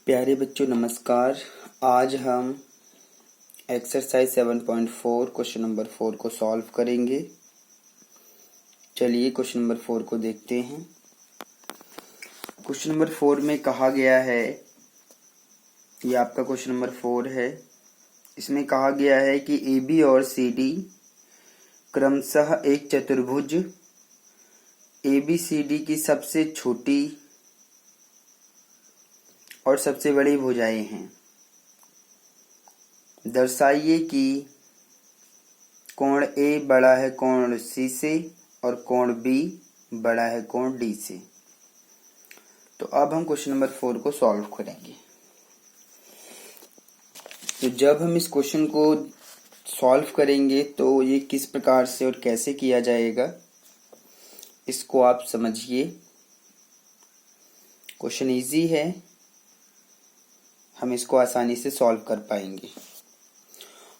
प्यारे बच्चों नमस्कार। आज हम एक्सरसाइज 7.4 क्वेश्चन नंबर 4 को सॉल्व करेंगे। चलिए क्वेश्चन नंबर 4 को देखते हैं। क्वेश्चन नंबर 4 में कहा गया है, ये आपका क्वेश्चन नंबर 4 है। इसमें कहा गया है कि ए बी और सी डी क्रमशः एक चतुर्भुज ए बी सी डी की सबसे छोटी और सबसे बड़ी भुजाएं हैं। दर्शाइए कि कोण ए बड़ा है कोण सी से और कोण बी बड़ा है कोण डी से। तो अब हम क्वेश्चन नंबर 4 को सॉल्व करेंगे। तो जब हम इस क्वेश्चन को सॉल्व करेंगे तो ये किस प्रकार से और कैसे किया जाएगा, इसको आप समझिए। क्वेश्चन इजी है, हम इसको आसानी से सॉल्व कर पाएंगे।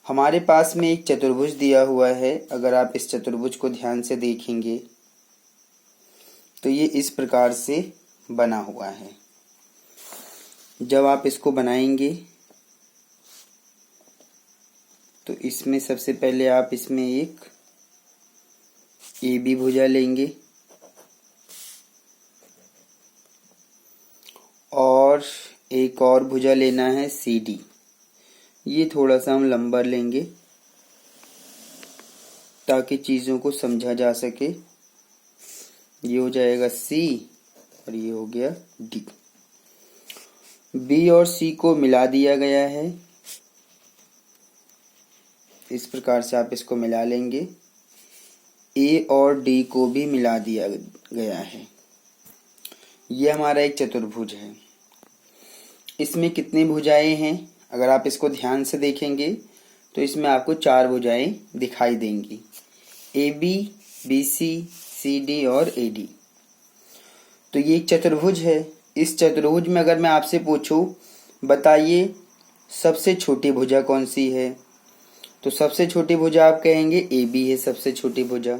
हमारे पास में एक चतुर्भुज दिया हुआ है। अगर आप इस चतुर्भुज को ध्यान से देखेंगे तो ये इस प्रकार से बना हुआ है। जब आप इसको बनाएंगे तो इसमें सबसे पहले आप इसमें एक ए बी भुजा लेंगे और एक और भुजा लेना है सी डी। ये थोड़ा सा हम लंबा लेंगे ताकि चीज़ों को समझा जा सके। ये हो जाएगा सी और ये हो गया डी। बी और सी को मिला दिया गया है। इस प्रकार से आप इसको मिला लेंगे। ए और डी को भी मिला दिया गया है। ये हमारा एक चतुर्भुज है। इसमें कितनी भुजाएं हैं? अगर आप इसको ध्यान से देखेंगे तो इसमें आपको 4 भुजाएं दिखाई देंगी, A B, B C, C D और ए डी। तो ये एक चतुर्भुज है। इस चतुर्भुज में अगर मैं आपसे पूछूं बताइए सबसे छोटी भुजा कौन सी है, तो सबसे छोटी भुजा आप कहेंगे ए बी है सबसे छोटी भुजा।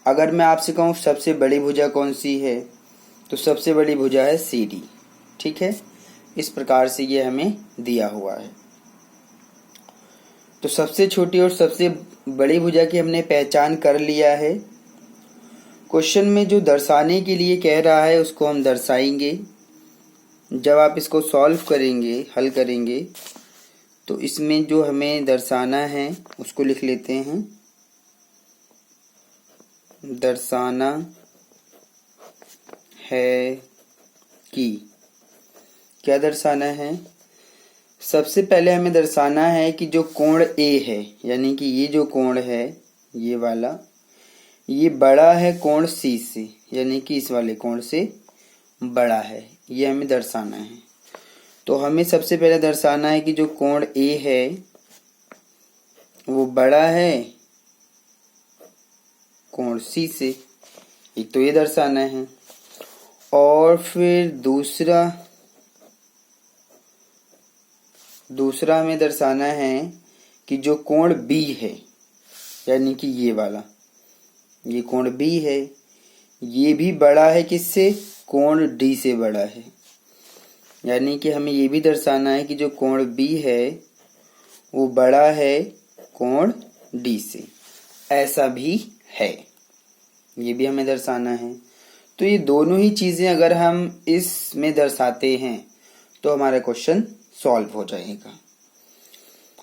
अगर मैं आपसे कहूँ सबसे बड़ी भुजा कौन सी है, तो सबसे बड़ी भुजा है सी डी। ठीक है, इस प्रकार से ये हमें दिया हुआ है। तो सबसे छोटी और सबसे बड़ी भुजा की हमने पहचान कर लिया है। क्वेश्चन में जो दर्शाने के लिए कह रहा है उसको हम दर्शाएंगे। जब आप इसको सॉल्व करेंगे, हल करेंगे, तो इसमें जो हमें दर्शाना है उसको लिख लेते हैं। दर्शाना है कि, क्या दर्शाना है? सबसे पहले हमें दर्शाना है कि जो कोण ए है, यानी कि ये जो कोण है ये वाला, ये बड़ा है कोण सी से, यानी कि इस वाले कोण से बड़ा है। ये हमें दर्शाना है। तो हमें सबसे पहले दर्शाना है कि जो कोण ए है वो बड़ा है कोण सी से। एक तो ये दर्शाना है। और फिर दूसरा हमें दर्शाना है कि जो कोण बी है, यानी कि ये वाला, ये कोण बी है, ये भी बड़ा है किससे? कोण डी से बड़ा है। यानी कि हमें ये भी दर्शाना है कि जो कोण बी है वो बड़ा है कोण डी से। ऐसा भी है, ये भी हमें दर्शाना है। तो ये दोनों ही चीजें अगर हम इसमें दर्शाते हैं तो हमारा क्वेश्चन सॉल्व हो जाएगा।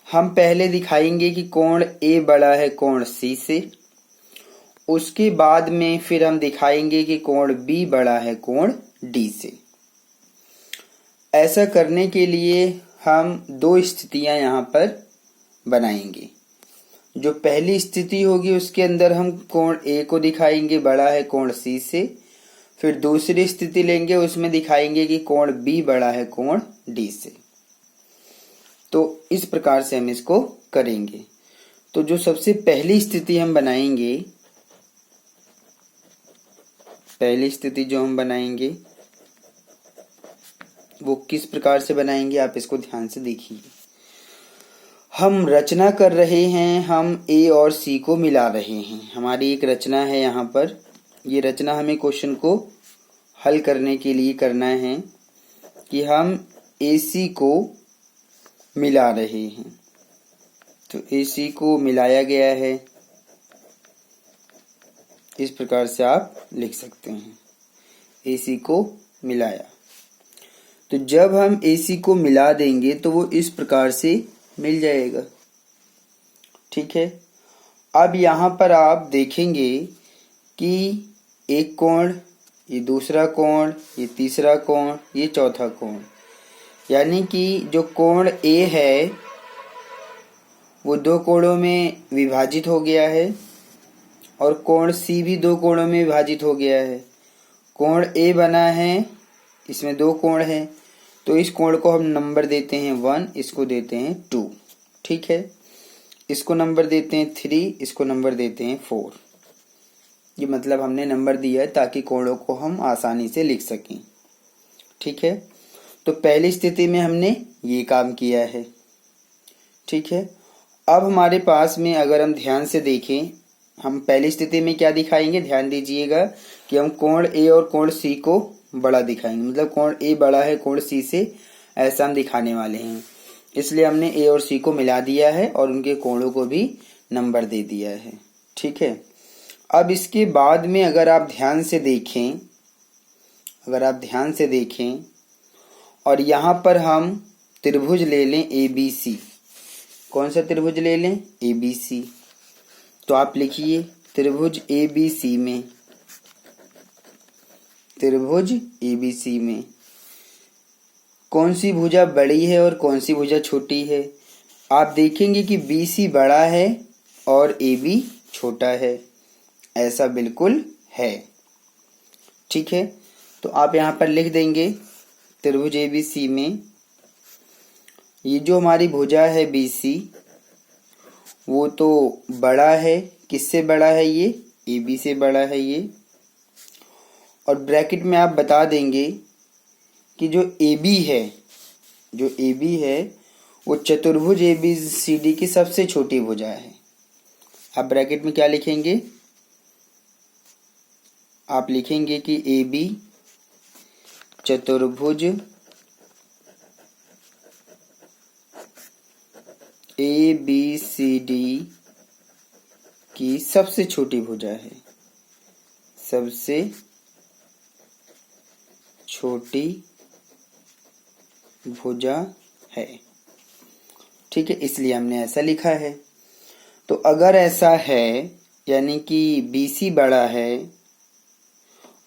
हम पहले दिखाएंगे कि कोण ए बड़ा है कोण सी से। उसके बाद में फिर हम दिखाएंगे कि कोण बी बड़ा है कोण डी से। ऐसा करने के लिए हम 2 स्थितियां यहाँ पर बनाएंगे। जो पहली स्थिति होगी उसके अंदर हम कोण ए को दिखाएंगे बड़ा है कोण सी से। फिर दूसरी स्थिति लेंगे, उसमें दिखाएंगे कि कोण बी बड़ा है कोण डी से। तो इस प्रकार से हम इसको करेंगे। तो जो सबसे पहली स्थिति हम बनाएंगे, पहली स्थिति जो हम बनाएंगे वो किस प्रकार से बनाएंगे, आप इसको ध्यान से देखिए। हम रचना कर रहे हैं, हम ए और सी को मिला रहे हैं। हमारी एक रचना है यहाँ पर। ये रचना हमें क्वेश्चन को हल करने के लिए करना है कि हम AC को मिला रहे हैं। तो AC को मिलाया गया है, इस प्रकार से आप लिख सकते हैं, AC को मिलाया। तो जब हम AC को मिला देंगे तो वो इस प्रकार से मिल जाएगा। ठीक है। अब यहाँ पर आप देखेंगे कि एक कोण, ये दूसरा कोण, ये तीसरा कोण, ये चौथा कोण, यानी कि जो कोण A है वो दो कोणों में विभाजित हो गया है और कोण C भी दो कोणों में विभाजित हो गया है। कोण A बना है, इसमें दो कोण हैं, तो इस कोण को हम नंबर देते हैं 1, इसको देते हैं 2। ठीक है। इसको नंबर देते हैं 3, इसको नंबर देते हैं 4। ये मतलब हमने नंबर दिया है ताकि कोणों को हम आसानी से लिख सकें। ठीक है। तो पहली स्थिति में हमने ये काम किया है। ठीक है। अब हमारे पास में अगर हम ध्यान से देखें, हम पहली स्थिति में क्या दिखाएंगे, ध्यान दीजिएगा कि हम कोण A और कोण C को बड़ा दिखाएंगे। मतलब कोण A बड़ा है कोण C से, ऐसा हम दिखाने वाले हैं। इसलिए हमने A और C को मिला दिया है और उनके कोणों को भी नंबर दे दिया है। ठीक है। अब इसके बाद में अगर आप ध्यान से देखें और यहाँ पर हम त्रिभुज ले लें ABC। कौन सा त्रिभुज ले लें, ABC। तो आप लिखिए त्रिभुज ABC में कौन सी भुजा बड़ी है और कौन सी भुजा छोटी है। आप देखेंगे कि BC बड़ा है और AB छोटा है, ऐसा बिल्कुल है। ठीक है। तो आप यहाँ पर लिख देंगे त्रिभुज ABC में ये जो हमारी भुजा है BC वो तो बड़ा है, किससे बड़ा है, ये AB से बड़ा है ये। और ब्रैकेट में आप बता देंगे कि जो AB है वो चतुर्भुज ABCD की सबसे छोटी भुजा है। आप ब्रैकेट में क्या लिखेंगे, आप लिखेंगे कि AB चतुर्भुज ABCD की सबसे छोटी भुजा है, सबसे छोटी भुजा है। ठीक है, इसलिए हमने ऐसा लिखा है। तो अगर ऐसा है यानी कि BC बड़ा है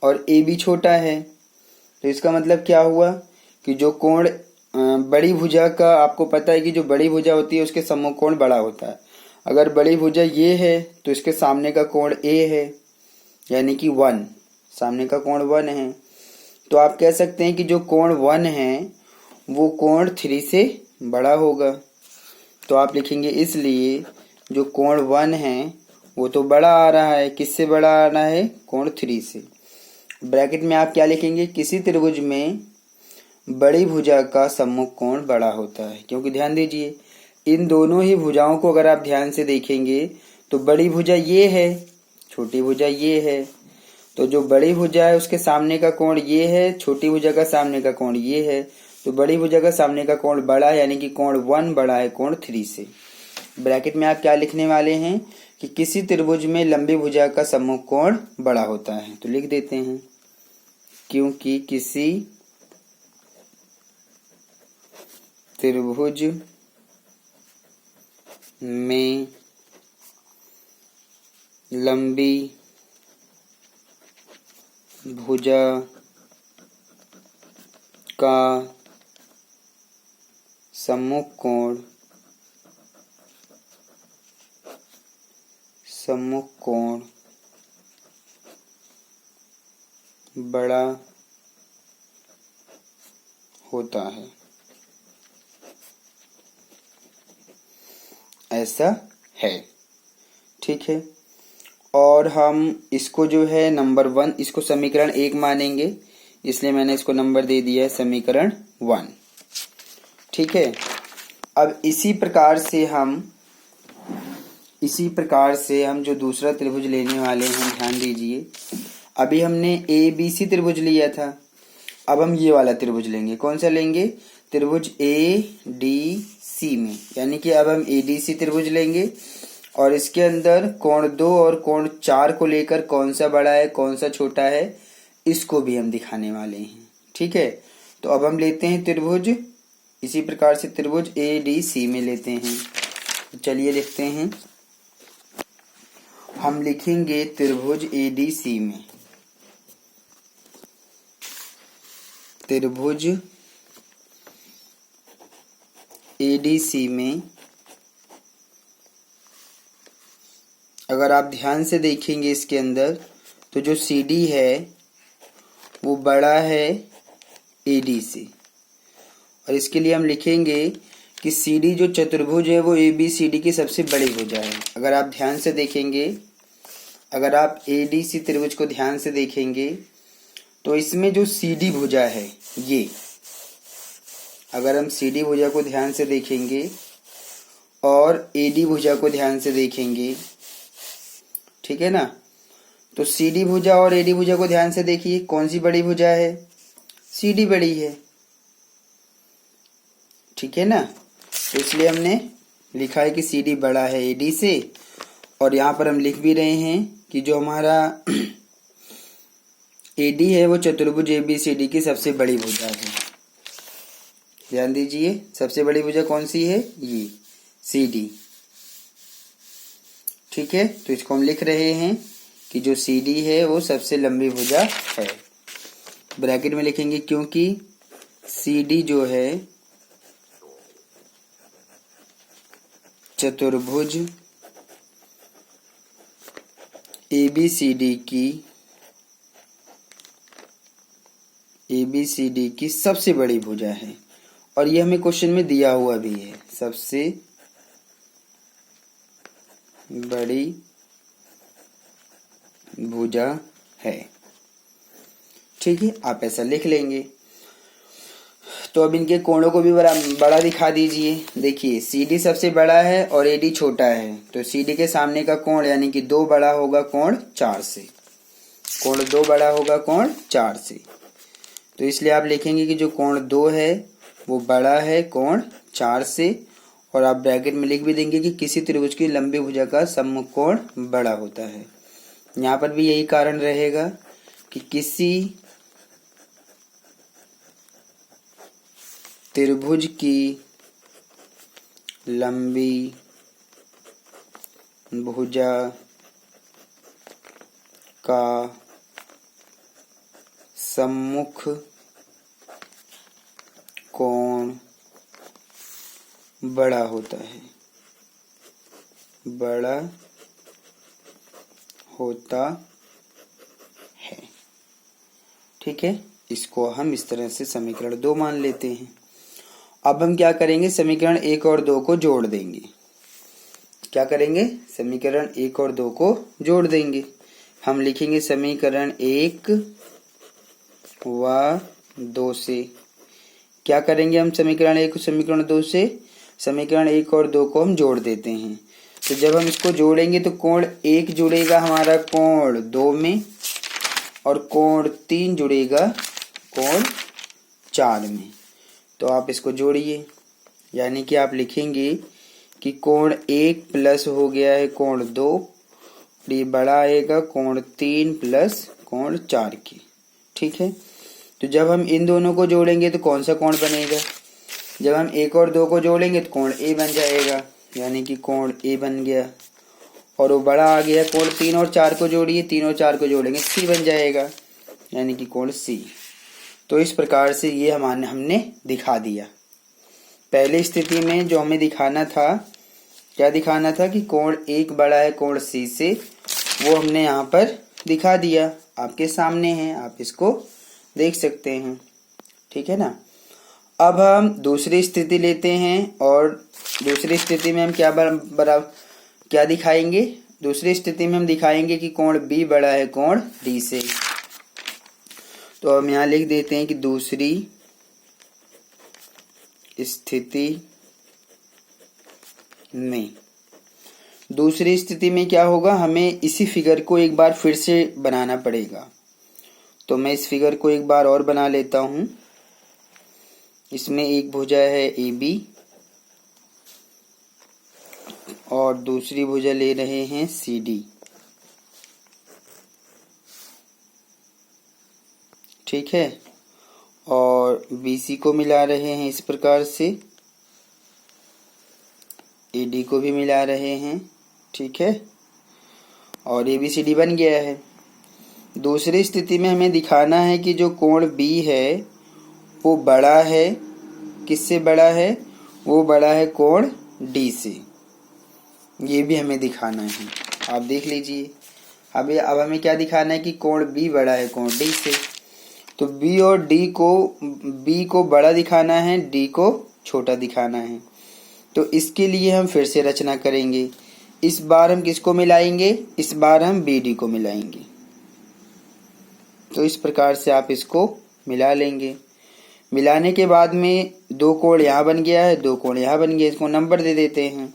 और AB छोटा है, तो इसका मतलब क्या हुआ कि जो कोण बड़ी भुजा का, आपको पता है कि जो बड़ी भुजा होती है उसके सम्मुख कोण बड़ा होता है। अगर बड़ी भुजा ये है तो इसके सामने का कोण A है, यानी कि 1, सामने का कोण 1 है। तो आप कह सकते हैं कि जो कोण 1 है वो कोण 3 से बड़ा होगा। तो आप लिखेंगे इसलिए जो कोण 1 है वो तो बड़ा आ रहा है, किससे बड़ा आ रहा है, कोण 3 से। ब्रैकेट में आप क्या लिखेंगे, किसी त्रिभुज में बड़ी भुजा का सम्मुख कोण बड़ा होता है। क्योंकि ध्यान दीजिए इन दोनों ही भुजाओं को अगर आप ध्यान से देखेंगे तो बड़ी भुजा ये है, छोटी भुजा ये है। तो जो बड़ी भुजा है उसके सामने का कोण ये है, छोटी भुजा का सामने का कोण ये है। तो बड़ी भुजा का सामने का कोण बड़ा है, यानी कि कोण 1 बड़ा है कोण 3 से। ब्रैकेट में आप क्या लिखने वाले हैं कि किसी त्रिभुज में लंबी भुजा का सम्मुख कोण बड़ा होता है। तो लिख देते हैं क्योंकि किसी त्रिभुज में लंबी भुजा का सम्मुख कोण बड़ा होता है, ऐसा है। ठीक है। और हम इसको जो है नंबर 1, इसको समीकरण 1 मानेंगे, इसलिए मैंने इसको नंबर दे दिया है समीकरण 1। ठीक है। अब इसी प्रकार से हम जो दूसरा त्रिभुज लेने वाले हैं, ध्यान दीजिए अभी हमने ABC त्रिभुज लिया था। अब हम ये वाला त्रिभुज लेंगे। कौन सा लेंगे? त्रिभुज ADC में, यानी कि अब हम ADC त्रिभुज लेंगे और इसके अंदर कोण 2 और कोण 4 को लेकर कौन सा बड़ा है कौन सा छोटा है इसको भी हम दिखाने वाले हैं। ठीक है, तो अब हम लेते हैं त्रिभुज, इसी प्रकार से त्रिभुज ADC में लेते हैं। तो चलिए लिखते हैं, हम लिखेंगे त्रिभुज ADC में, त्रिभुज ADC में अगर आप ध्यान से देखेंगे इसके अंदर तो जो CD है वो बड़ा है AD से, और इसके लिए हम लिखेंगे कि CD जो चतुर्भुज है वो ABCD की सबसे बड़ी भुजा है। अगर आप ध्यान से देखेंगे, अगर आप ADC त्रिभुज को ध्यान से देखेंगे तो इसमें जो CD भुजा है ये, अगर हम CD भुजा को ध्यान से देखेंगे और AD भुजा को ध्यान से देखेंगे, ठीक है ना, तो CD भुजा और AD भुजा को ध्यान से देखिए, कौन सी बड़ी भुजा है? CD बड़ी है, ठीक है ना। तो इसलिए हमने लिखा है कि CD बड़ा है AD से, और यहाँ पर हम लिख भी रहे हैं कि जो हमारा AD है वो चतुर्भुज ABCD की सबसे बड़ी भुजा है। ध्यान दीजिए, सबसे बड़ी भुजा कौन सी है? ये CD। ठीक है, तो इसको हम लिख रहे हैं कि जो CD है वो सबसे लंबी भुजा है। ब्रैकेट में लिखेंगे क्योंकि CD जो है चतुर्भुज ABCD की सबसे बड़ी भुजा है, और ये हमें क्वेश्चन में दिया हुआ भी है, सबसे बड़ी भुजा है। ठीक है, आप ऐसा लिख लेंगे। तो अब इनके कोणों को भी बड़ा दिखा दीजिए। देखिए CD सबसे बड़ा है और AD छोटा है, तो CD के सामने का कोण यानी कि 2 बड़ा होगा कोण 4 से, कोण 2 बड़ा होगा कोण 4 से। तो इसलिए आप लिखेंगे कि जो कोण 2 है वो बड़ा है कोण 4 से, और आप ब्रैकेट में लिख भी देंगे कि किसी त्रिभुज की लंबी भुजा का सम्मुख कोण बड़ा होता है। यहाँ पर भी यही कारण रहेगा कि किसी त्रिभुज की लंबी भुजा का सम्मुख कोण बड़ा होता है, बड़ा होता है। ठीक है, इसको हम इस तरह से समीकरण 2 मान लेते हैं। अब हम क्या करेंगे, समीकरण 1 और 2 को जोड़ देंगे। क्या करेंगे? समीकरण 1 और 2 को जोड़ देंगे। हम लिखेंगे समीकरण 1 व 2 से। क्या करेंगे हम समीकरण 1 समीकरण 2 से? समीकरण 1 और 2 को हम जोड़ देते हैं। तो जब हम इसको जोड़ेंगे तो कोण 1 जुड़ेगा हमारा कोण 2 में, और कोण 3 जुड़ेगा कोण 4 में। तो आप इसको जोड़िए, यानी कि आप लिखेंगे कि कोण 1 प्लस हो गया है कोण 2, ये बड़ा आएगा कोण 3 प्लस कोण 4 की। ठीक है, तो जब हम इन दोनों को जोड़ेंगे तो कौन सा कोण बनेगा? जब हम 1 और 2 को जोड़ेंगे तो कोण A बन जाएगा, यानी कि कोण A बन गया, और वो बड़ा आ गया कोण 3 और 4 को जोड़िए, 3 और 4 को जोड़ेंगे C बन जाएगा, यानी कि कोण C। तो इस प्रकार से ये हमने दिखा दिया। पहली स्थिति में जो हमें दिखाना था, क्या दिखाना था कि कोण 1 बड़ा है कोण C से, वो हमने यहाँ पर दिखा दिया, आपके सामने है, आप इसको देख सकते हैं। ठीक है ना। अब हम दूसरी स्थिति लेते हैं, और दूसरी स्थिति में हम क्या दिखाएंगे? दूसरी स्थिति में हम दिखाएंगे कि कोण B बड़ा है कोण D से। तो हम यहाँ लिख देते हैं कि दूसरी स्थिति में क्या होगा, हमें इसी फिगर को एक बार फिर से बनाना पड़ेगा। तो मैं इस फिगर को एक बार और बना लेता हूँ। इसमें एक भुजा है AB और दूसरी भुजा ले रहे हैं CD। ठीक है, और BC को मिला रहे हैं इस प्रकार से, AD को भी मिला रहे हैं। ठीक है, और ABCD बन गया है। दूसरी स्थिति में हमें दिखाना है कि जो कोण B है वो बड़ा है, किससे बड़ा है? वो बड़ा है कोण D से। ये भी हमें दिखाना है, आप देख लीजिए। अब हमें क्या दिखाना है कि कोण B बड़ा है कोण D से। तो B और D को, B को बड़ा दिखाना है, D को छोटा दिखाना है। तो इसके लिए हम फिर से रचना करेंगे। इस बार हम किसको मिलाएंगे? इस बार हम BD को मिलाएंगे। तो इस प्रकार से आप इसको मिला लेंगे। मिलाने के बाद में दो कोण यहाँ बन गया है, दो कोण यहाँ बन गया। इसको नंबर दे देते हैं।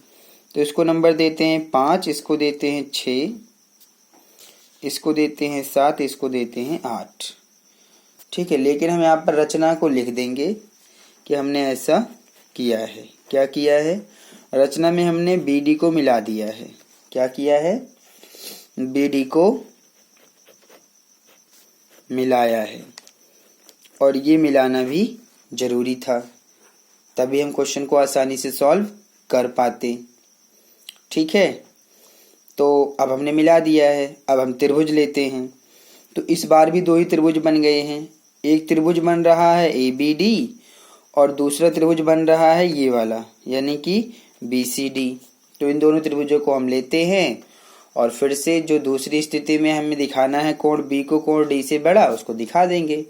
तो इसको नंबर देते हैं 5, इसको देते हैं 6, इसको देते हैं 7, इसको देते हैं 8। ठीक है, लेकिन हम यहाँ पर रचना को लिख देंगे कि हमने ऐसा किया है। क्या किया है? रचना में हमने BD को मिला दिया है। क्या किया है? BD को मिलाया है, और ये मिलाना भी जरूरी था, तभी हम क्वेश्चन को आसानी से सॉल्व कर पाते। ठीक है, तो अब हमने मिला दिया है। अब हम त्रिभुज लेते हैं। तो इस बार भी दो ही त्रिभुज बन गए हैं। एक त्रिभुज बन रहा है ABD और दूसरा त्रिभुज बन रहा है ये वाला, यानी कि BCD। तो इन दोनों त्रिभुजों को हम लेते हैं और फिर से जो दूसरी स्थिति में हमें दिखाना है कोण B को कोण D से बड़ा, उसको दिखा देंगे।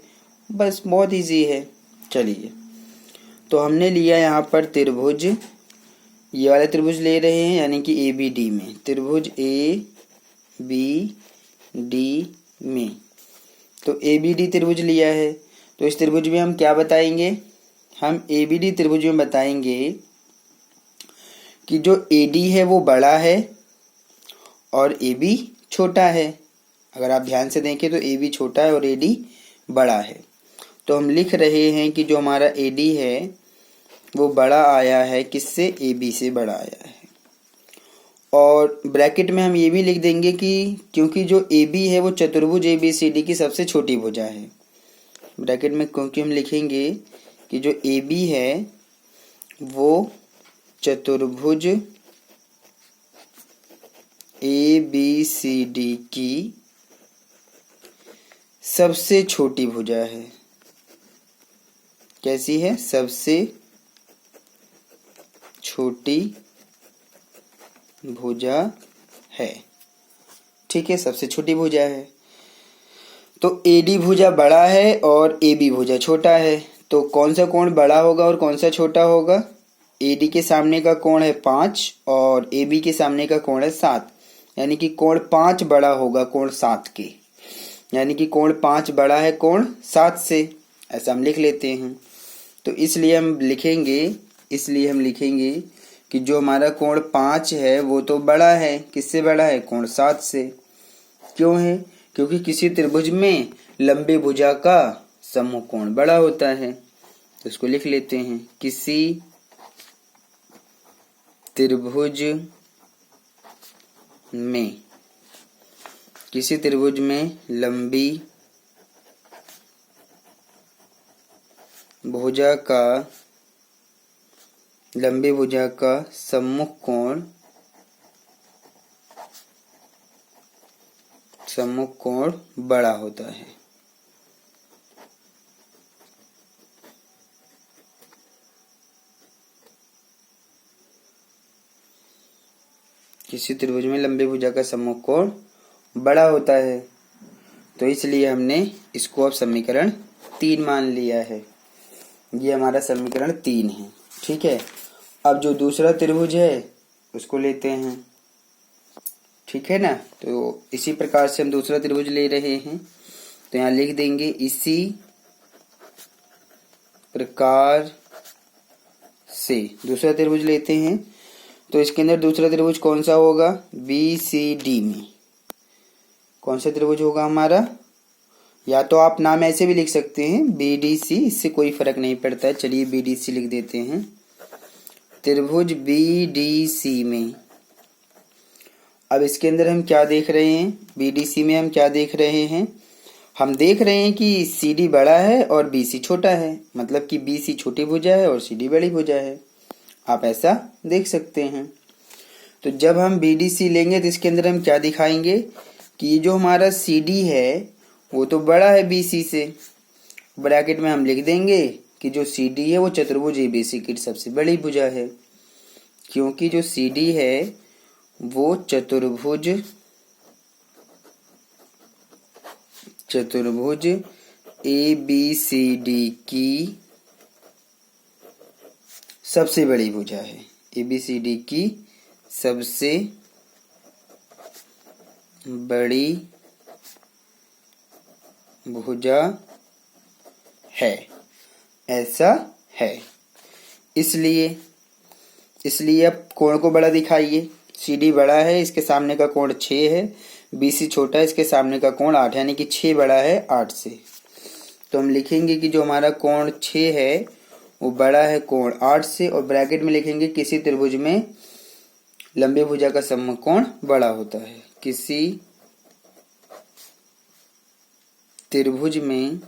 बस बहुत इजी है। चलिए, तो हमने लिया यहाँ पर त्रिभुज, ये वाला त्रिभुज ले रहे हैं, यानी कि ABD में, त्रिभुज ABD में। तो ABD त्रिभुज लिया है। तो इस त्रिभुज में हम क्या बताएंगे? हम ABD त्रिभुज में बताएंगे कि जो AD है वो बड़ा है और AB छोटा है। अगर आप ध्यान से देखें तो AB छोटा है और AD बड़ा है। तो हम लिख रहे हैं कि जो हमारा AD है वो बड़ा आया है, किससे? AB से बड़ा आया है। और ब्रैकेट में हम ये भी लिख देंगे कि क्योंकि जो AB है वो चतुर्भुज ABCD की सबसे छोटी भुजा है। ब्रैकेट में क्योंकि हम लिखेंगे कि जो AB है वो चतुर्भुज ABCD की सबसे छोटी भुजा है। कैसी है? सबसे छोटी भुजा है। ठीक है, सबसे छोटी भुजा है। तो AD भुजा बड़ा है और AB भुजा छोटा है। तो कौन सा कोण बड़ा होगा और कौन सा छोटा होगा? AD के सामने का कोण है 5 और AB के सामने का कोण है 7, यानी कि कोण 5 बड़ा होगा कोण 7 के, यानी कि कोण 5 बड़ा है कोण 7 से। ऐसा हम लिख लेते हैं। तो इसलिए हम लिखेंगे कि जो हमारा कोण 5 है वो तो बड़ा है, किससे बड़ा है? कोण 7 से। क्यों है? क्योंकि किसी त्रिभुज में लंबी भुजा का समूह कोण बड़ा होता है। तो इसको लिख लेते हैं, किसी त्रिभुज में लंबी भुजा का सम्मुख कोण बड़ा होता है। किसी त्रिभुज में लंबी भुजा का सम्मुख कोण बड़ा होता है। तो इसलिए हमने इसको अब समीकरण 3 मान लिया है। ये हमारा समीकरण 3 है। ठीक है, अब जो दूसरा त्रिभुज है उसको लेते हैं। ठीक है ना? तो इसी प्रकार से हम दूसरा त्रिभुज ले रहे हैं। तो यहाँ लिख देंगे, इसी प्रकार से दूसरा त्रिभुज लेते हैं। तो इसके अंदर दूसरा त्रिभुज कौन सा होगा? BCD में कौन सा त्रिभुज होगा हमारा? या तो आप नाम ऐसे भी लिख सकते हैं BDC, इससे कोई फर्क नहीं पड़ता है। चलिए BDC लिख देते हैं। त्रिभुज BDC में अब इसके अंदर हम क्या देख रहे हैं, BDC में हम क्या देख रहे हैं, हम देख रहे हैं कि CD बड़ा है और BC छोटा है, मतलब कि BC छोटी भुजा है और CD बड़ी भुजा है। आप ऐसा देख सकते हैं। तो जब हम BDC लेंगे तो इसके अंदर हम क्या दिखाएंगे कि ये जो हमारा CD है वो तो बड़ा है BC से। ब्रैकेट में हम लिख देंगे कि जो CD है वो चतुर्भुज ABC की सबसे बड़ी भुजा है, क्योंकि जो CD है वो चतुर्भुज ABCD की सबसे बड़ी भुजा है। ABCD की सबसे बड़ी भुजा है, ऐसा है। इसलिए अब कोण को बड़ा दिखाइए। CD बड़ा है, इसके सामने का कोण 6 है। BC छोटा है, इसके सामने का कोण 8, यानी कि 6 बड़ा है 8 से। तो हम लिखेंगे कि जो हमारा कोण 6 है वो बड़ा है कोण 8 से, और ब्रैकेट में लिखेंगे किसी त्रिभुज में लंबी भुजा का सम्मुख कोण बड़ा होता है। किसी त्रिभुज में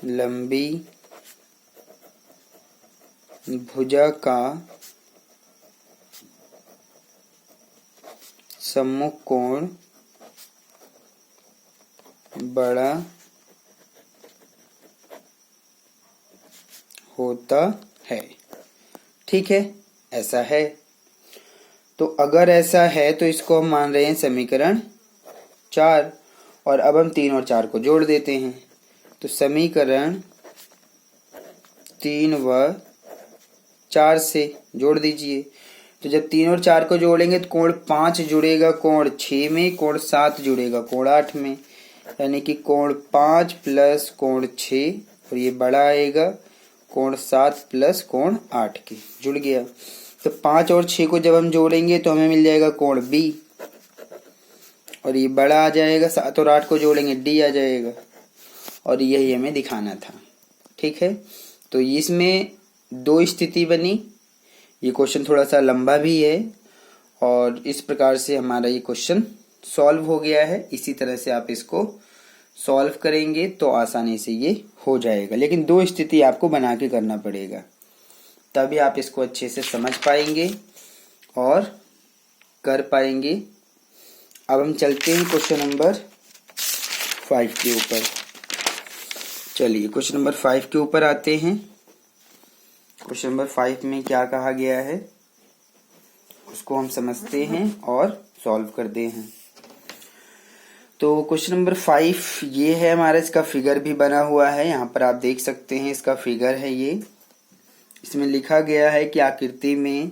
लंबी भुजा का सम्मुख कोण बड़ा होता है। ठीक है, ऐसा है। तो अगर ऐसा है तो इसको हम मान रहे हैं समीकरण 4, और अब हम 3 और 4 को जोड़ देते हैं। तो समीकरण 3 व 4 से जोड़ दीजिए। तो जब 3 और 4 को जोड़ेंगे तो कोण 5 जुड़ेगा कोण 6 में, कोण 7 जुड़ेगा कोण 8 में, यानी कि कोण 5 प्लस कोण 6, और ये बड़ा आएगा कोण 7 प्लस कोण 8 के, जुड़ गया। तो 5 और 6 को जब हम जोड़ेंगे तो हमें मिल जाएगा कोण B, और ये बड़ा आ जाएगा। 7 और 8 को जोड़ेंगे D आ जाएगा, और यही हमें दिखाना था। ठीक है, तो इसमें 2 स्थिति बनी। ये क्वेश्चन थोड़ा सा लंबा भी है, और इस प्रकार से हमारा ये क्वेश्चन सॉल्व हो गया है। इसी तरह से आप इसको सॉल्व करेंगे तो आसानी से ये हो जाएगा, लेकिन 2 स्थिति आपको बना के करना पड़ेगा, तभी आप इसको अच्छे से समझ पाएंगे और कर पाएंगे। अब हम चलते हैं क्वेश्चन नंबर 5 के ऊपर। चलिए क्वेश्चन नंबर 5 के ऊपर आते हैं। क्वेश्चन नंबर 5 में क्या कहा गया है उसको हम समझते हैं और सॉल्व करते हैं। तो क्वेश्चन नंबर 5 ये है हमारा, इसका फिगर भी बना हुआ है, यहाँ पर आप देख सकते हैं इसका फिगर है ये। इसमें लिखा गया है कि आकृति में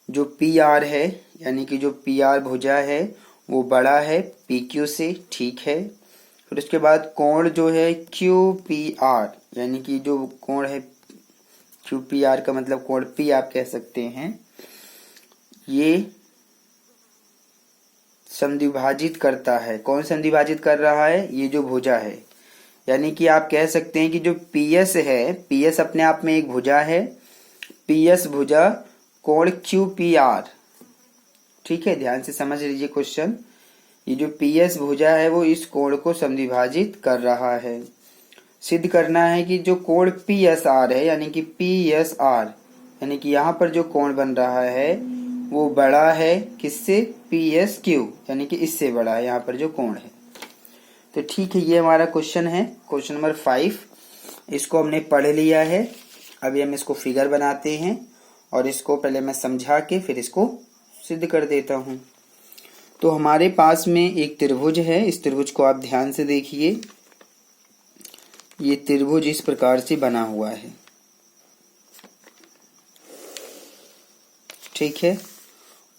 जो PR है, यानी कि जो PR भुजा है वो बड़ा है PQ से, ठीक है। फिर उसके बाद कोण जो है QPR, यानी कि जो कोण है QPR का मतलब कोण P आप कह सकते हैं, ये समद्विभाजित करता है। कौन समद्विभाजित कर रहा है? ये जो भुजा है, यानी कि आप कह सकते हैं कि जो PS है, PS अपने आप में एक भुजा है, PS भुजा कोण QPR, ठीक है, ध्यान से समझ लीजिए क्वेश्चन। ये जो PS भुजा है वो इस कोण को समद्विभाजित कर रहा है। सिद्ध करना है कि जो कोण PSR है, यानी कि PSR, यानी कि यहाँ पर जो कोण बन रहा है वो बड़ा है किससे? PSQ, यानी कि इससे बड़ा है यहाँ पर जो कोण है। तो ठीक है, ये हमारा क्वेश्चन है, क्वेश्चन नंबर 5। इसको हमने पढ़ लिया है। अभी हम इसको फिगर बनाते हैं, और इसको पहले मैं समझा के फिर इसको सिद्ध कर देता हूँ। तो हमारे पास में एक त्रिभुज है, इस त्रिभुज को आप ध्यान से देखिए। ये त्रिभुज इस प्रकार से बना हुआ है, ठीक है,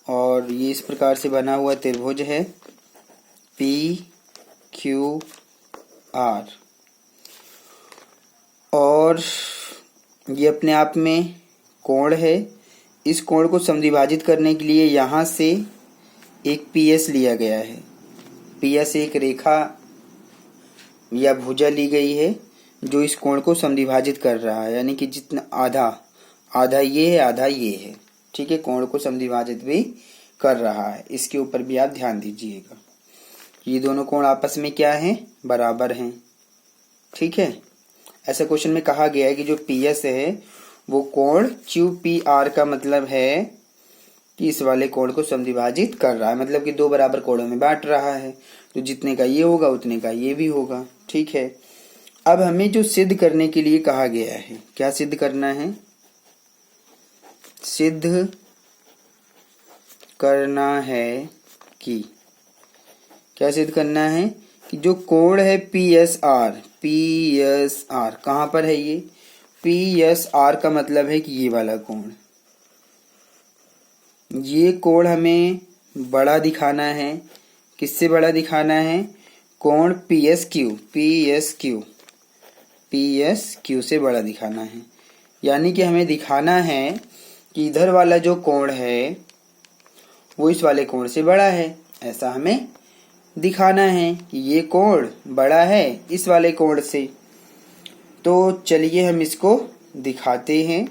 और ये इस प्रकार से बना हुआ त्रिभुज है PQR, और ये अपने आप में कोण है। इस कोण को समद्विभाजित करने के लिए यहाँ से एक पीएस लिया गया है। पीएस एक रेखा या भुजा ली गई है जो इस कोण को समद्विभाजित कर रहा है, यानी कि जितना आधा आधा ये है आधा ये है। ठीक है, कोण को समद्विभाजित भी कर रहा है। इसके ऊपर भी आप ध्यान दीजिएगा। ये दोनों कोण आपस में क्या हैं? बराबर हैं। ठीक है, ऐसा क्वेश्चन में कहा गया है कि जो पीएस है वो कोण QPR का मतलब है कि इस वाले कोण को समद्विभाजित कर रहा है, मतलब कि दो बराबर कोणों में बांट रहा है। तो जितने का ये होगा उतने का ये भी होगा। ठीक है, अब हमें जो सिद्ध करने के लिए कहा गया है, क्या सिद्ध करना है? सिद्ध करना है कि क्या सिद्ध करना है कि जो कोण है PSR कहाँ पर है? ये PSR का मतलब है कि ये वाला कोण, ये कोण हमें बड़ा दिखाना है। किससे बड़ा दिखाना है? कोण PSQ से बड़ा दिखाना है। यानी कि हमें दिखाना है कि इधर वाला जो कोण है वो इस वाले कोण से बड़ा है। ऐसा हमें दिखाना है कि ये कोण बड़ा है इस वाले कोण से। तो चलिए हम इसको दिखाते हैं,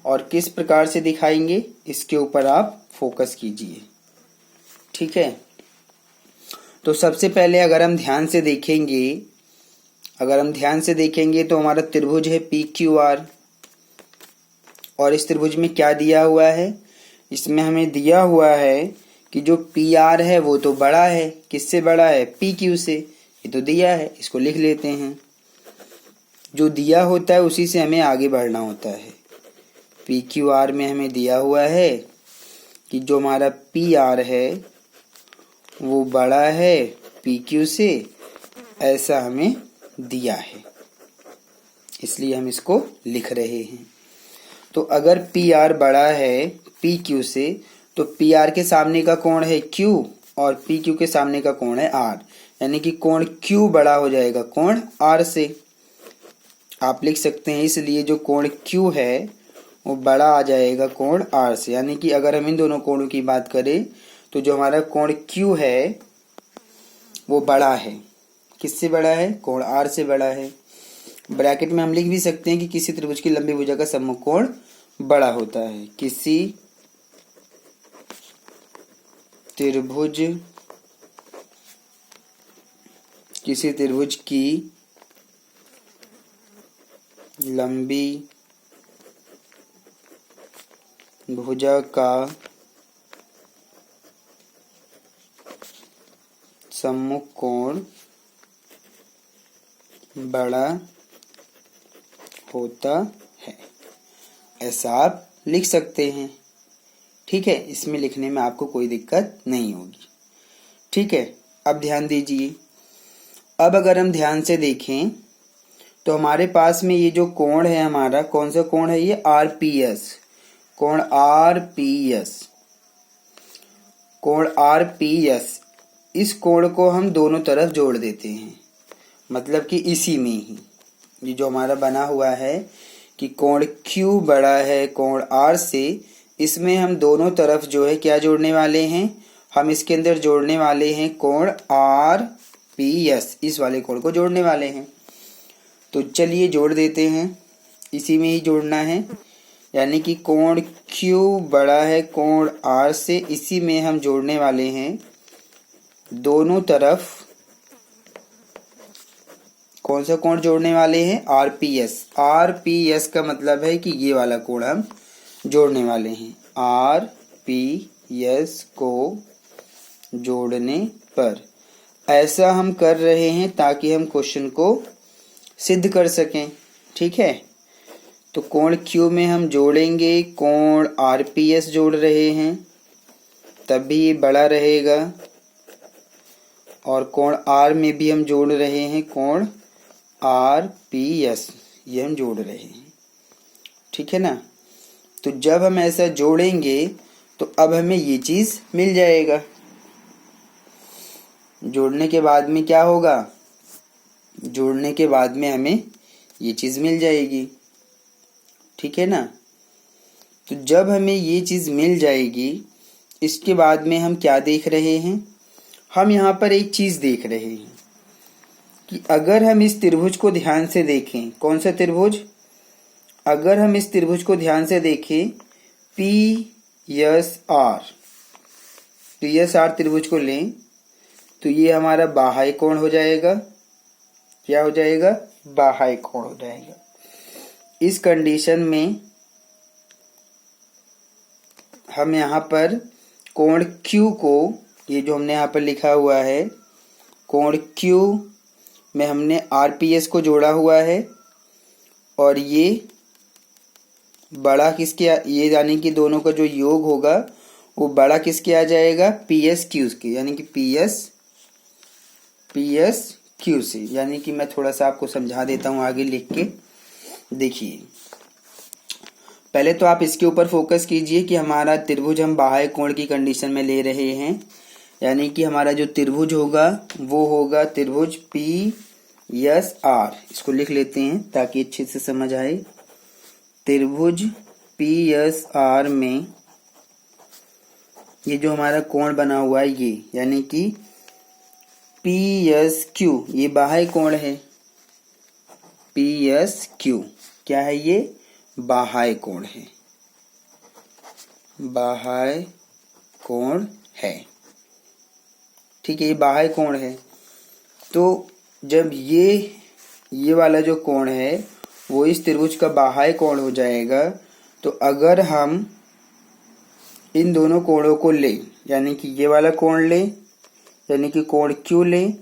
और किस प्रकार से दिखाएंगे इसके ऊपर आप फोकस कीजिए। ठीक है, तो सबसे पहले अगर हम ध्यान से देखेंगे तो हमारा त्रिभुज है PQR, और इस त्रिभुज में क्या दिया हुआ है? इसमें हमें दिया हुआ है कि जो PR है वो तो बड़ा है। किससे बड़ा है? PQ से। ये तो दिया है, इसको लिख लेते हैं। जो दिया होता है उसी से हमें आगे बढ़ना होता है। PQR में हमें दिया हुआ है कि जो हमारा PR है वो बड़ा है PQ से, ऐसा हमें दिया है, इसलिए हम इसको लिख रहे हैं। तो अगर PR बड़ा है PQ से तो PR के सामने का कोण है Q और PQ के सामने का कोण है R, यानी कि कोण Q बड़ा हो जाएगा कोण R से। आप लिख सकते हैं इसलिए जो कोण Q है वो बड़ा आ जाएगा कोण R से। यानी कि अगर हम इन दोनों कोणों की बात करें तो जो हमारा कोण Q है वो बड़ा है। किससे बड़ा है? कोण R से बड़ा है। ब्रैकेट में हम लिख भी सकते हैं कि किसी त्रिभुज की लंबी भुजा का सम्मुख कोण बड़ा होता है। किसी त्रिभुज की लंबी भुजा का सम्मुख कोण बड़ा होता है, ऐसा आप लिख सकते हैं। ठीक है, इसमें लिखने में आपको कोई दिक्कत नहीं होगी। ठीक है, अब ध्यान दीजिए। अब अगर हम ध्यान से देखें तो हमारे पास में ये जो कोण है हमारा, कौन सा कोण है? ये RPS, कोण RPS। इस कोण को हम दोनों तरफ जोड़ देते हैं, मतलब कि इसी में ही ये जो हमारा बना हुआ है कि कोण Q बड़ा है कोण R से, इसमें हम दोनों तरफ जो है क्या जोड़ने वाले हैं? हम इसके अंदर जोड़ने वाले हैं कोण RPS, इस वाले कोण को जोड़ने वाले हैं। तो चलिए जोड़ देते हैं, इसी में ही जोड़ना है। यानी कि कोण Q बड़ा है कोण R से, इसी में हम जोड़ने वाले हैं दोनों तरफ। कौन सा कोण जोड़ने वाले हैं? RPS का मतलब है कि ये वाला कोण हम जोड़ने वाले हैं। RPS को जोड़ने पर ऐसा हम कर रहे हैं ताकि हम क्वेश्चन को सिद्ध कर सकें। ठीक है, तो कोण Q में हम जोड़ेंगे कोण RPS जोड़ रहे हैं, तब भी ये बड़ा रहेगा। और कोण R में भी हम जोड़ रहे हैं कोण RPS, ये हम जोड़ रहे हैं। ठीक है ना? तो जब हम ऐसा जोड़ेंगे तो अब हमें ये चीज मिल जाएगा। जोड़ने के बाद में क्या होगा? जोड़ने के बाद में हमें ये चीज मिल जाएगी। ठीक है ना? तो जब हमें ये चीज मिल जाएगी इसके बाद में हम क्या देख रहे हैं, हम यहाँ पर एक चीज देख रहे हैं कि अगर हम इस त्रिभुज को ध्यान से देखें, कौन सा त्रिभुज, अगर हम इस त्रिभुज को ध्यान से देखें PSR, PSR त्रिभुज को लें तो ये हमारा बाह्य कोण हो जाएगा। क्या हो जाएगा, बाह्य कोण हो जाएगा। इस कंडीशन में हम यहाँ पर कोण Q को, ये जो हमने यहाँ पर लिखा हुआ है कोण Q में हमने RPS को जोड़ा हुआ है और ये बड़ा किसके, ये यानी कि दोनों का जो योग होगा वो बड़ा किसके आ जाएगा, PSQ के, यानी कि PSQ से। यानी कि मैं थोड़ा सा आपको समझा देता हूँ आगे लिख के। देखिए पहले तो आप इसके ऊपर फोकस कीजिए कि हमारा त्रिभुज हम बाह्य कोण की कंडीशन में ले रहे हैं, यानी कि हमारा जो त्रिभुज होगा वो होगा त्रिभुज PSR। इसको लिख लेते हैं ताकि अच्छे से समझ आए। त्रिभुज PSR में ये जो हमारा कोण बना हुआ है ये, यानी कि PSQ, ये बाह्य कोण है। PSQ क्या है, ये बाह्य कोण है, बाह्य कोण है। ठीक है, ये बाह्य कोण है। तो जब ये वाला जो कोण है वो इस त्रिभुज का बाह्य कोण हो जाएगा, तो अगर हम इन दोनों कोणों को लें, यानी कि ये वाला कोण लें, यानी कि कोण Q लें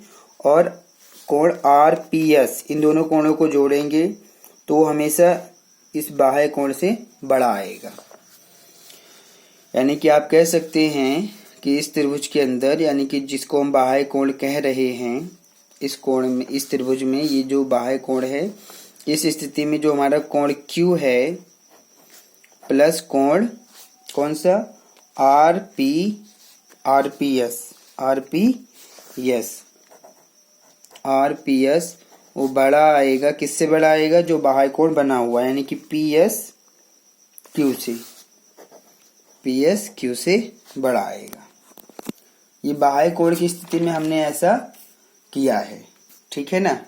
और कोण RPS, इन दोनों कोणों को जोड़ेंगे तो हमेशा इस बाह्य कोण से बड़ा आएगा। यानी कि आप कह सकते हैं कि इस त्रिभुज के अंदर, यानी कि जिसको हम बाह्य कोण कह रहे हैं, इस कोण में, इस त्रिभुज में ये जो बाह्य कोण है, इस स्थिति में जो हमारा कोण Q है प्लस कोण कौन सा, RPS वो बड़ा आएगा। किससे बड़ा आएगा, जो बाह्य कोण बना हुआ है, यानी कि PSQ से बड़ा आएगा। ये बाह्य कोण की स्थिति में हमने ऐसा किया है, ठीक है ना।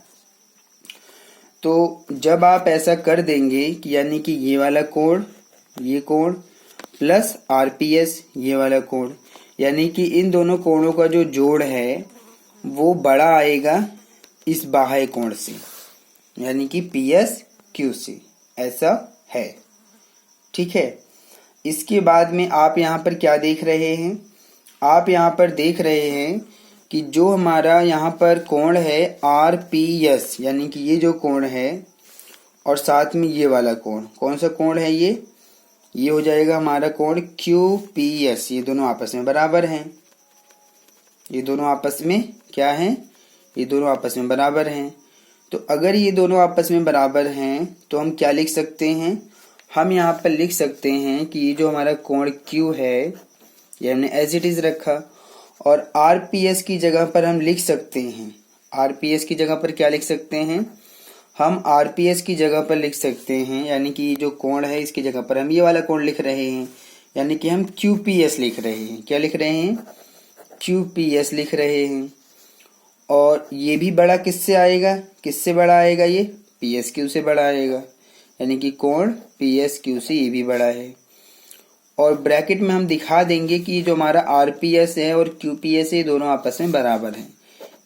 तो जब आप ऐसा कर देंगे कि यानी कि ये वाला कोण, ये कोण प्लस RPS, ये वाला कोण, यानी कि इन दोनों कोणों का जो जोड़ है वो बड़ा आएगा इस बाह्य कोण से, यानी कि PSQ से। ऐसा है, ठीक है। इसके बाद में आप यहाँ पर क्या देख रहे हैं, आप यहाँ पर देख रहे हैं कि जो हमारा यहाँ पर कोण है RPS, यानी कि ये जो कोण है और साथ में ये वाला कोण, कौन सा कोण है, ये हो जाएगा हमारा कोण QPS। ये दोनों आपस में बराबर हैं, ये दोनों आपस में क्या हैं, ये दोनों आपस में बराबर हैं। तो अगर ये दोनों आपस में बराबर हैं तो हम क्या लिख सकते हैं, हम यहाँ पर लिख सकते हैं कि ये जो हमारा कोण Q है ये हमने एज इट इज रखा और RPS की जगह पर हम लिख सकते हैं, RPS की जगह पर क्या लिख सकते हैं, हम RPS की जगह पर लिख सकते हैं, यानी कि जो कोण है इसकी जगह पर हम ये वाला कोण लिख रहे हैं, यानी कि हम QPS लिख रहे हैं। क्या लिख रहे हैं, QPS लिख रहे हैं। और ये भी बड़ा किससे आएगा, किससे बड़ा आएगा, ये PSQ से बड़ा आएगा, यानी कि कोण PSQ से ये भी बड़ा है। और ब्रैकेट में हम दिखा देंगे कि जो हमारा RPS है और QPS है दोनों आपस में बराबर हैं,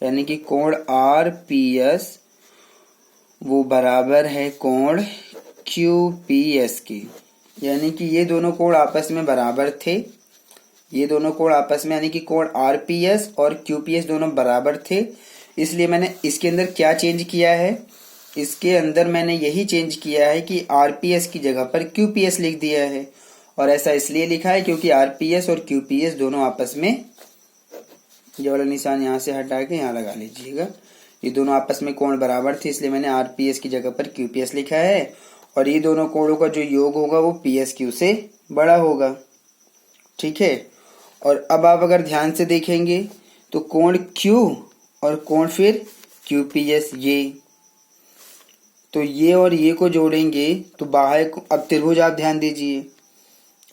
यानी कि कोण RPS वो बराबर है कोण QPS के, यानी कि ये दोनों कोण आपस में बराबर थे, ये दोनों कोण आपस में, यानी कि कोण RPS और QPS दोनों बराबर थे। इसलिए मैंने इसके अंदर क्या चेंज किया है, इसके अंदर मैंने यही चेंज किया है कि RPS की जगह पर QPS लिख दिया है। और ऐसा इसलिए लिखा है क्योंकि RPS और QPS दोनों आपस में, ये वाला निशान यहाँ से हटा के यहाँ लगा लीजिएगा, ये दोनों आपस में कोण बराबर थे, इसलिए मैंने RPS की जगह पर QPS लिखा है। और ये दोनों कोणों का जो योग होगा वो PSQ से बड़ा होगा, ठीक है। और अब आप अगर ध्यान से देखेंगे तो कोण Q और कोण फिर QPS, ये और ये को जोड़ेंगे तो बाह्य, अब त्रिभुज आप ध्यान दीजिए,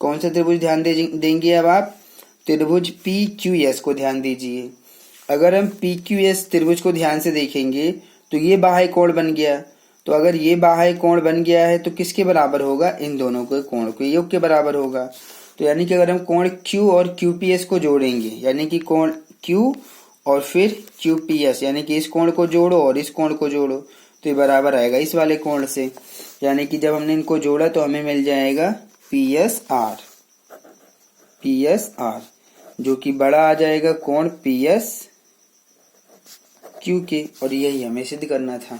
कौन सा त्रिभुज ध्यान देंगे अब आप, त्रिभुज PQS को ध्यान दीजिए। अगर हम PQS त्रिभुज को ध्यान से देखेंगे तो ये बाह्य कोण बन गया। तो अगर ये बाह्य कोण बन गया है तो किसके बराबर होगा? इन दोनों के कोण के योग के बराबर होगा। तो यानी कि अगर हम कोण Q और QPS को जोड़ेंगे, यानी कि कोण Q और फिर QPS, यानी कि इस कोण को जोड़ो और इस कोण को जोड़ो, तो ये बराबर आएगा इस वाले कोण से। यानी कि जब हमने इनको जोड़ा तो हमें मिल जाएगा PSR, जो कि बड़ा आ जाएगा कोण PSQ के, और यही हमें सिद्ध करना था।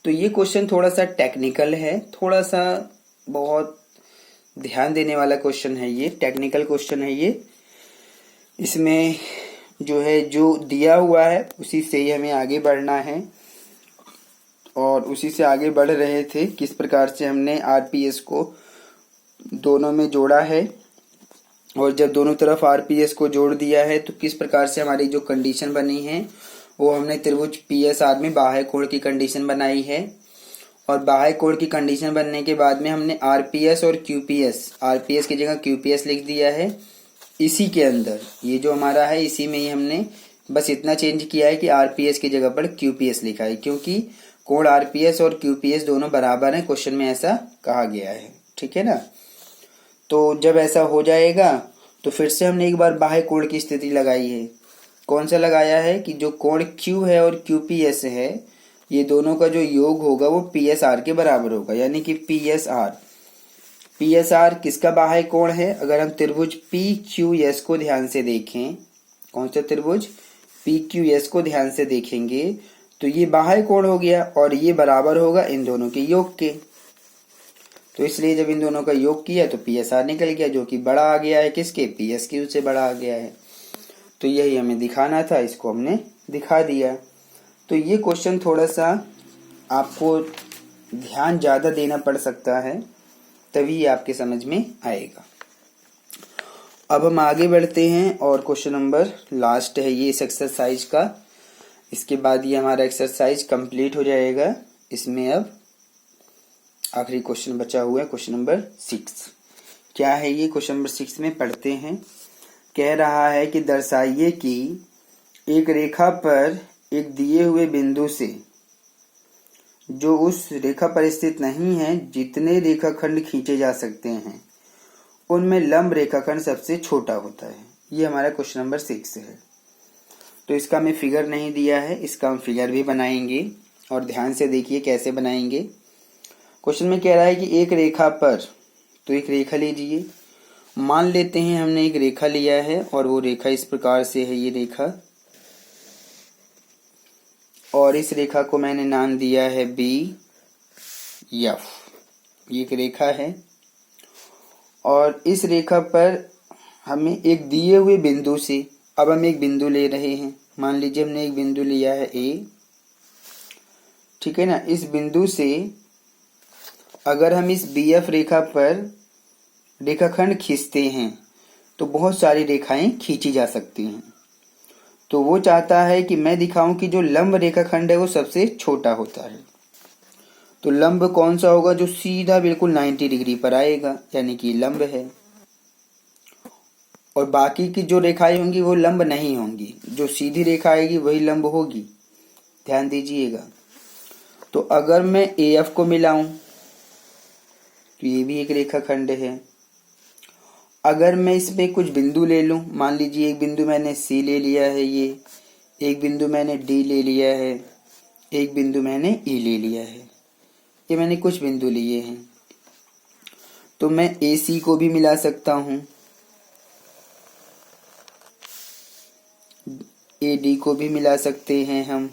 तो ये क्वेश्चन थोड़ा सा टेक्निकल है, थोड़ा सा बहुत ध्यान देने वाला क्वेश्चन है, ये टेक्निकल क्वेश्चन है ये। इसमें जो है जो दिया हुआ है उसी से ही हमें आगे बढ़ना है, और उसी से आगे बढ़ रहे थे। किस प्रकार से हमने RPS को दोनों में जोड़ा है, और जब दोनों तरफ RPS को जोड़ दिया है तो किस प्रकार से हमारी जो कंडीशन बनी है वो हमने त्रिभुज PSR में बाह्य कोण की कंडीशन बनाई है। और बाह्य कोण की कंडीशन बनने के बाद में हमने RPS और RPS की जगह QPS लिख दिया है। इसी के अंदर ये जो हमारा है इसी में ही हमने बस इतना चेंज किया है कि RPS की जगह पर QPS लिखा है, क्योंकि कोण RPS और QPS दोनों बराबर हैं, क्वेश्चन में ऐसा कहा गया है। ठीक है ना। तो जब ऐसा हो जाएगा तो फिर से हमने एक बार बाह्य कोण की स्थिति लगाई है। कौन सा लगाया है कि जो कोण Q है और QPS है ये दोनों का जो योग होगा वो PSR के बराबर होगा, यानी कि PSR किसका बाह्य कोण है? अगर हम त्रिभुज PQS को ध्यान से देखें, कौन सा त्रिभुज PQS को ध्यान से देखेंगे तो ये बाह्य कोण हो गया और ये बराबर होगा इन दोनों के योग के। तो इसलिए जब इन दोनों का योग किया तो PSR निकल गया, जो कि बड़ा आ गया है किसके? PSQ से बड़ा आ गया है। तो यही हमें दिखाना था, इसको हमने दिखा दिया। तो ये क्वेश्चन थोड़ा सा आपको ध्यान ज़्यादा देना पड़ सकता है, तभी आपके समझ में आएगा। अब हम आगे बढ़ते हैं और क्वेश्चन नंबर लास्ट है ये इस एक्सरसाइज का। इसके बाद ये हमारा एक्सरसाइज कंप्लीट हो जाएगा। इसमें अब आखिरी क्वेश्चन बचा हुआ है, क्वेश्चन नंबर 6। क्या है ये? क्वेश्चन नंबर 6 में पढ़ते हैं। कह रहा है कि दर्शाइए कि एक रेखा पर एक दिए हुए बिंदु से जो उस रेखा पर स्थित नहीं है जितने रेखाखंड खींचे जा सकते हैं उनमें लंब रेखाखंड सबसे छोटा होता है। ये हमारा क्वेश्चन नंबर 6 है। तो इसका हमें फिगर नहीं दिया है, इसका हम फिगर भी बनाएंगे, और ध्यान से देखिए कैसे बनाएंगे। क्वेश्चन में कह रहा है कि एक रेखा पर, तो एक रेखा लीजिए, मान लेते हैं हमने एक रेखा लिया है और वो रेखा इस प्रकार से है, ये रेखा, और इस रेखा को मैंने नाम दिया है BF। ये एक रेखा है और इस रेखा पर हमें एक दिए हुए बिंदु से, अब हम एक बिंदु ले रहे हैं, मान लीजिए हमने एक बिंदु लिया है A, ठीक है ना। इस बिंदु से अगर हम इस BF रेखा पर रेखाखंड खींचते हैं तो बहुत सारी रेखाएं खींची जा सकती हैं। तो वो चाहता है कि मैं दिखाऊं कि जो लंब रेखाखंड है वो सबसे छोटा होता है। तो लंब कौन सा होगा? जो सीधा बिल्कुल 90 डिग्री पर आएगा, यानी कि लंब है। और बाकी की जो रेखाएं होंगी वो लंब नहीं होंगी, जो सीधी रेखा आएगी वही लंब होगी, ध्यान दीजिएगा। तो अगर मैं AF को मिलाऊं तो ये भी एक रेखाखंड है। अगर मैं इसमें कुछ बिंदु ले लूं, मान लीजिए एक बिंदु मैंने C ले लिया है, ये एक बिंदु मैंने D ले लिया है, एक बिंदु मैंने E ले लिया है, ये मैंने कुछ बिंदु लिए हैं। तो मैं AC को भी मिला सकता हूं, AD को भी मिला सकते हैं हम,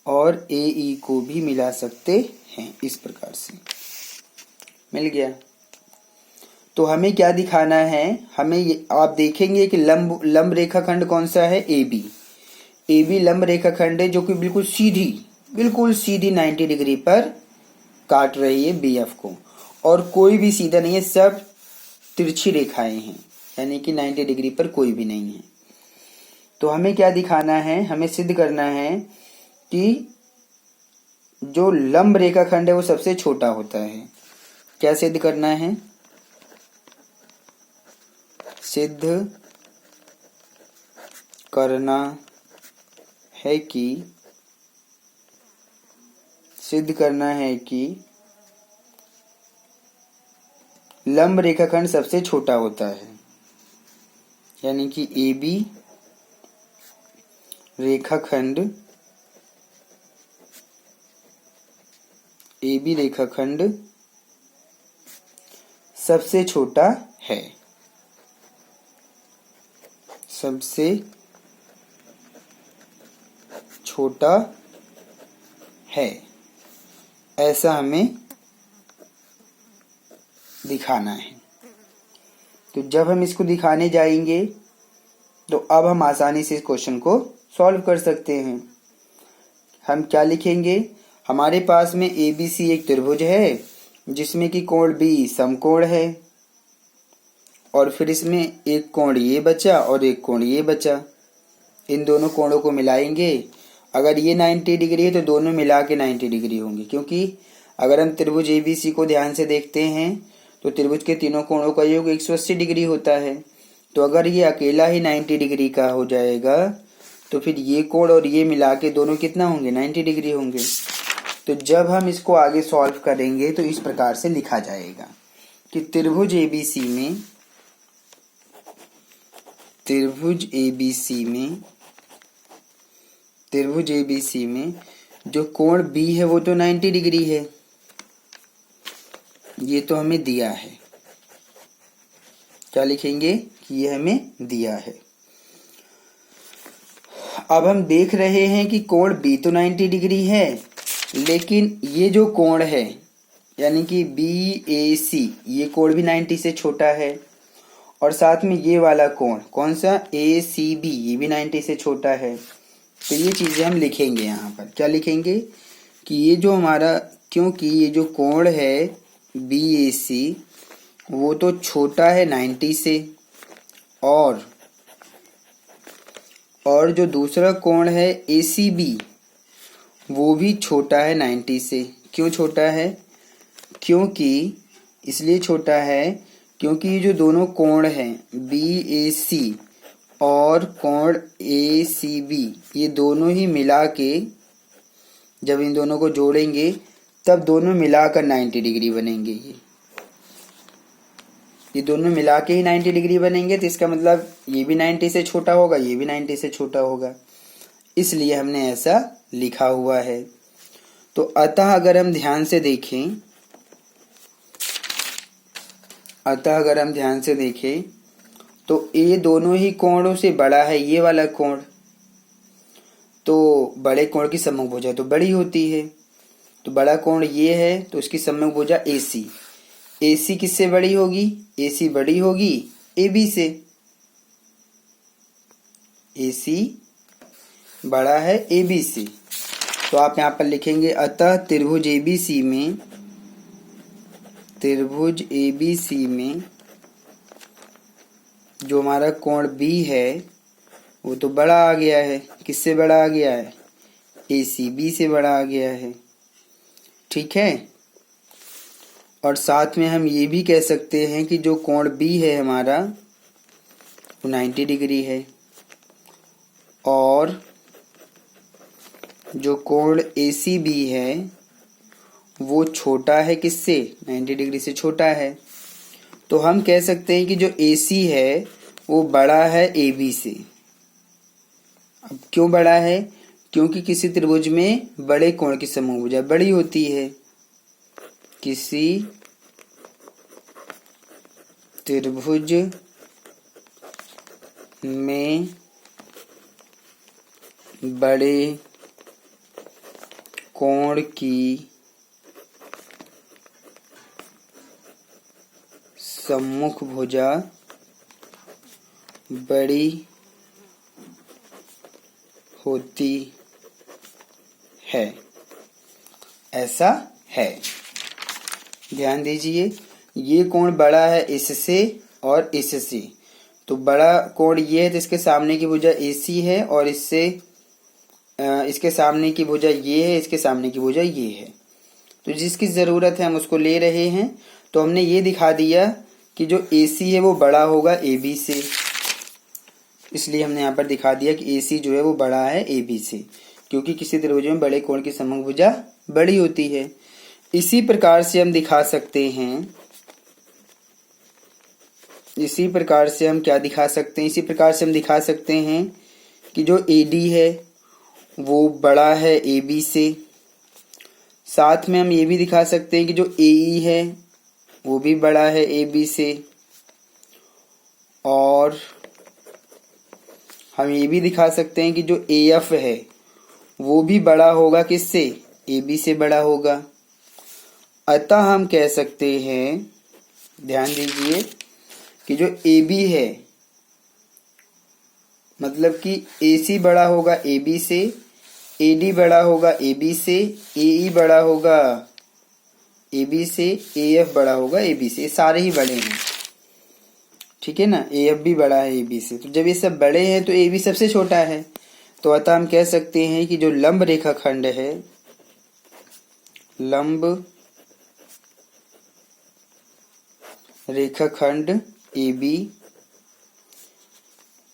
और AE को भी मिला सकते हैं। इस प्रकार से मिल गया। तो हमें क्या दिखाना है? हमें आप देखेंगे कि लंब रेखाखंड कौन सा है? AB लंब रेखाखंड है, जो कि बिल्कुल सीधी 90 डिग्री पर काट रही है BF को, और कोई भी सीधा नहीं है, सब तिरछी रेखाएं हैं, यानी कि 90 डिग्री पर कोई भी नहीं है। तो हमें क्या दिखाना है? हमें सिद्ध करना है कि जो लंब रेखाखंड है वो सबसे छोटा होता है। क्या सिद्ध करना है? सिद्ध करना है कि लंब रेखाखंड सबसे छोटा होता है, यानी कि AB रेखाखंड सबसे छोटा है, सबसे छोटा है, ऐसा हमें दिखाना है। तो जब हम इसको दिखाने जाएंगे तो अब हम आसानी से इस क्वेश्चन को सॉल्व कर सकते हैं। हम क्या लिखेंगे, हमारे पास में ABC एक त्रिभुज है जिसमें कि कोण B समकोण है, और फिर इसमें एक कोण ये बचा और एक कोण ये बचा। इन दोनों कोणों को मिलाएंगे, अगर ये 90 डिग्री है तो दोनों मिला के 90 डिग्री होंगे, क्योंकि अगर हम त्रिभुज ABC को ध्यान से देखते हैं तो त्रिभुज के तीनों कोणों का योग 180 डिग्री होता है। तो अगर ये अकेला ही 90 डिग्री का हो जाएगा तो फिर ये कोण और ये मिला के दोनों कितना होंगे, 90 डिग्री होंगे। तो जब हम इसको आगे सॉल्व करेंगे तो इस प्रकार से लिखा जाएगा कि त्रिभुज ABC में जो कोण B है वो तो 90 डिग्री है, ये तो हमें दिया है। क्या लिखेंगे कि ये हमें दिया है। अब हम देख रहे हैं कि कोण B तो 90 डिग्री है, लेकिन ये जो कोण है यानी कि BAC, ये कोण भी 90 से छोटा है, और साथ में ये वाला कोण कौन सा ACB, ये भी 90 से छोटा है। तो ये चीज़ें हम लिखेंगे यहाँ पर। क्या लिखेंगे कि ये जो हमारा, क्योंकि ये जो कोण है BAC वो तो छोटा है 90 से, और जो दूसरा कोण है ACB वो भी छोटा है 90 से। क्यों छोटा है, क्योंकि इसलिए छोटा है क्योंकि ये जो दोनों कोण हैं BAC और कोण ACB, ये दोनों ही मिला के जब इन दोनों को जोड़ेंगे तब दोनों मिलाकर 90 डिग्री बनेंगे। ये दोनों मिला के ही 90 डिग्री बनेंगे, तो इसका मतलब ये भी 90 से छोटा होगा, ये भी 90 से छोटा होगा, इसलिए हमने ऐसा लिखा हुआ है। तो अतः अगर हम ध्यान से देखें तो ये दोनों ही कोणों से बड़ा है ये वाला कोण, तो बड़े कोण की सम्मुखभुजा तो बड़ी होती है। तो बड़ा कोण ये है तो उसकी सम्मुखभुजा AC, AC किससे बड़ी होगी, AC बड़ी होगी AB से, AC बड़ा है AB से। तो आप यहाँ पर लिखेंगे अतः त्रिभुज ABC में जो हमारा कोण B है वो तो बड़ा आ गया है। किससे बड़ा आ गया है, ACB से बड़ा आ गया है। ठीक है, और साथ में हम ये भी कह सकते हैं कि जो कोण B है हमारा वो 90 डिग्री है, और जो कोण ACB है वो छोटा है किससे, 90 डिग्री से छोटा है। तो हम कह सकते हैं कि जो AC है वो बड़ा है AB से। अब क्यों बड़ा है, क्योंकि किसी त्रिभुज में बड़े कोण की समभुजा बड़ी होती है। किसी त्रिभुज में बड़े कोण की सम्मुख भुजा बड़ी होती है, ऐसा है। ध्यान दीजिए, ये कोण बड़ा है इससे और इससे, तो बड़ा कोण ये है तो इसके सामने की भुजा AC है, और इससे इसके सामने की भुजा ये है, इसके सामने की भुजा ये है। तो जिसकी ज़रूरत है हम उसको ले रहे हैं। तो हमने ये दिखा दिया कि जो AC है वो बड़ा होगा AB से, इसलिए हमने यहाँ पर दिखा दिया कि AC जो है वो बड़ा है AB से, क्योंकि किसी त्रिभुज में बड़े कोण की समभुजा बड़ी होती है। इसी प्रकार से हम दिखा सकते हैं, इसी प्रकार से हम क्या दिखा सकते हैं, इसी प्रकार से हम दिखा सकते हैं कि जो AD है वो बड़ा है AB से। साथ में हम ये भी दिखा सकते हैं कि जो AE है वो भी बड़ा है AB से, और हम ये भी दिखा सकते हैं कि जो AF है वो भी बड़ा होगा किससे, AB से बड़ा होगा। अतः हम कह सकते हैं, ध्यान दीजिए, कि जो AB है मतलब कि AC बड़ा होगा AB से, AD बड़ा होगा AB से, AE बड़ा होगा AB से, AF बड़ा होगा AB से, ये सारे ही बड़े हैं, ठीक है ना। AF भी बड़ा है AB से, तो जब ये सब बड़े हैं तो AB सबसे छोटा है। तो अतः हम कह सकते हैं कि जो लंब रेखाखंड है, लंब रेखाखंड AB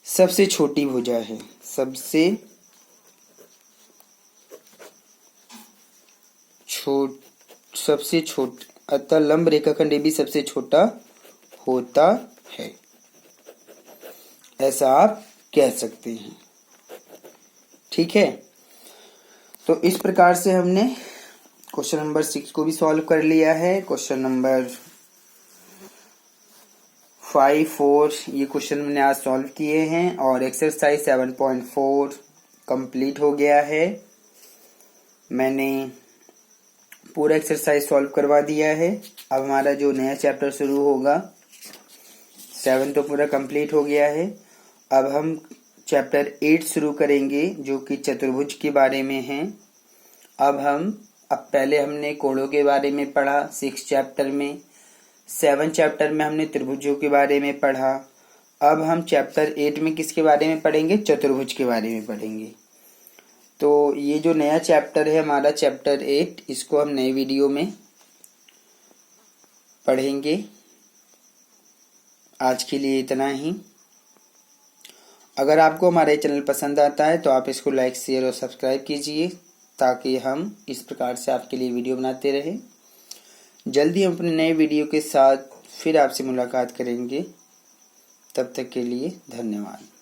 सबसे छोटी भुजा है, सबसे छोट, अतः लंब रेखाखंड AB सबसे छोटा होता है, ऐसा आप कह सकते हैं, ठीक है। तो इस प्रकार से हमने क्वेश्चन नंबर 6 को भी सॉल्व कर लिया है। क्वेश्चन नंबर 5, 4 ये क्वेश्चन मैंने आज सॉल्व किए हैं, और एक्सरसाइज 7.4 कंप्लीट हो गया है। मैंने पूरा एक्सरसाइज सॉल्व करवा दिया है। अब हमारा जो नया चैप्टर शुरू होगा, 7 तो पूरा कंप्लीट हो गया है। अब हम चैप्टर 8 शुरू करेंगे जो कि चतुर्भुज के बारे में है। अब पहले हमने कोणों के बारे में पढ़ा 6 चैप्टर में, 7 चैप्टर में हमने त्रिभुजों के बारे में पढ़ा। अब हम चैप्टर 8 में किसके बारे में पढ़ेंगे, चतुर्भुज के बारे में पढ़ेंगे। तो ये जो नया चैप्टर है हमारा चैप्टर 8, इसको हम नए वीडियो में पढ़ेंगे। आज के लिए इतना ही। अगर आपको हमारा चैनल पसंद आता है तो आप इसको लाइक, शेयर और सब्सक्राइब कीजिए, ताकि हम इस प्रकार से आपके लिए वीडियो बनाते रहें। जल्दी हम अपने नए वीडियो के साथ फिर आपसे मुलाकात करेंगे। तब तक के लिए धन्यवाद।